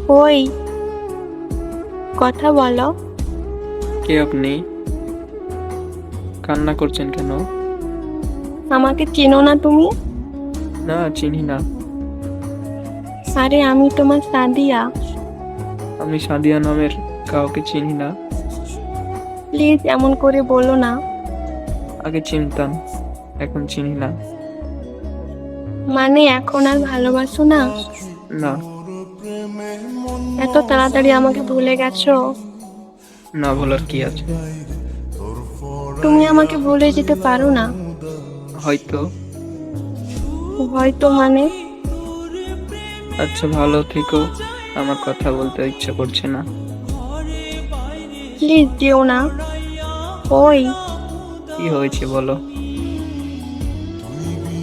ওই, কথা বলো। কে আপনি? কান্না করছেন কেন? আমাকে চেনো না তুমি? না, চিনি না। আরে আমি তোমার সাদিয়া। আমি সাদিয়া নামের কাউকে চিনি না। প্লিজ এমন করে বলো না। আগে চিনতাম, এখন চিনি না। মানে এখন আর ভালোবাসো না? না। এত তাড়াতাড়ি আমাকে ভুলে গেছো? না বলার কি আছে? তুমি আমাকে ভুলে যেতে পারো না? হয়তো। হয়তো মানে? আচ্ছা, ভালো থেকো। আমার কথা বলতে ইচ্ছা করছে না। প্লিজ যেও না। ওই, কি হয়েছে বলো?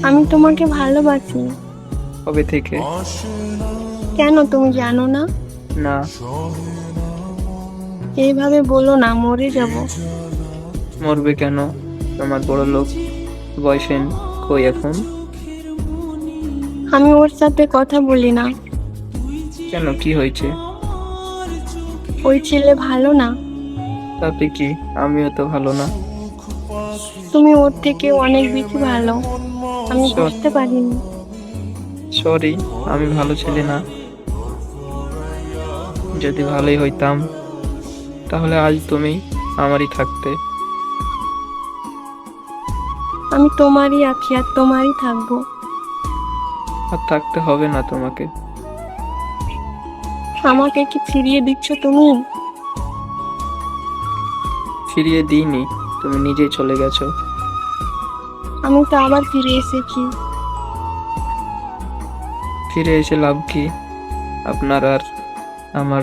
আমি তোমাকে ভালোবাসি। কবে থেকে? কেন তুমি জানো না? না। এইভাবে বলো না, মরে যাব। মরবে কেন? তোমার বড় লোক বয়ফ্রেন্ড কই এখন? আমি ওর সাথে কথা বলি না। কেন, কি হয়েছে? ওই ছেলে ভালো না। তাতে কি? আমিও তো ভালো না। তুমি ওর থেকে অনেক বেশি ভালো। আমি বুঝতে পারিনি। সরি, আমি ভালো ছেলে না। যদি ভালোই হইতাম তাহলে আজ তুমি আমারই থাকতে। আমি তোমারই আছি আর তোমারই থাকবো। আর থাকতে হবে না তোমাকে। আমাকে কি ফিরিয়ে দিচ্ছ তুমি? ফিরিয়ে দিইনি, তুমি নিজেই চলে গেছো। আমি তো আবার ফিরে এসেছি। ফিরে এসে লাভ কি? আপনার আর আমার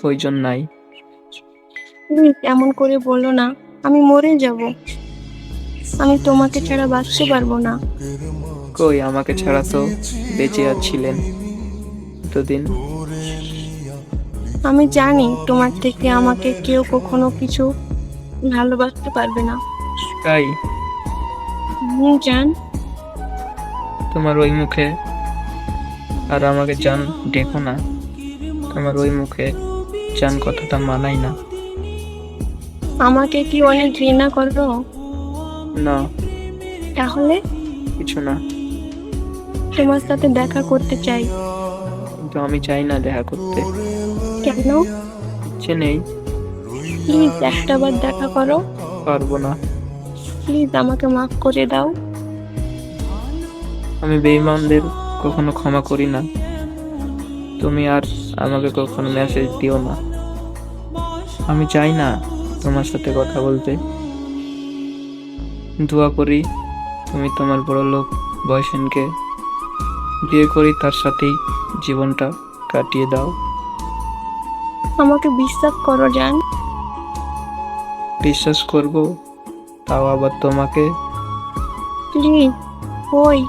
প্রয়োজন নাই। প্লিজ এমন করে বলো না। আমি মরে যাব। আমি তোমাকে ছাড়া বাঁচতে পারবো না। কই, আমাকে ছাড়া তো বেঁচে আছিলেন এতদিন। আমি জানি তোমার থেকে আমাকে কেউ কখনো কিছু ভালোবাসতে পারবে না। তাই? জান। তোমার ওই মুখে আর আমাকে জান ডেকো না। তোমার ওই মুখে জান কথাটা মানাই না। আমাকে কি অনেক ঘৃণা করো? না, তাহলে কিছু না। তোমার সাথে দেখা করতে চাই। কিন্তু আমি চাই না দেখা করতে। কেন? ইচ্ছে নেই। প্লিজ একটা বার দেখা করো। পারবো না। প্লিজ আমাকে মাফ করে দাও। আমি বেঈমানদের কখনো ক্ষমা করি না। তুমি আর আমাকে কখনো মেসেজ দিও না। আমি চাই না তোমার সাথে কথা বলতে। দোয়া করি তুমি তোমার বড় লোক বয়ফ্রেন্ডকে বিয়ে করি, তার সাথেই জীবনটা কাটিয়ে দাও। আমাকে বিশ্বাস করো জান। বিশ্বাস করব, তাও আবার তোমাকে? প্লিজ। ওই,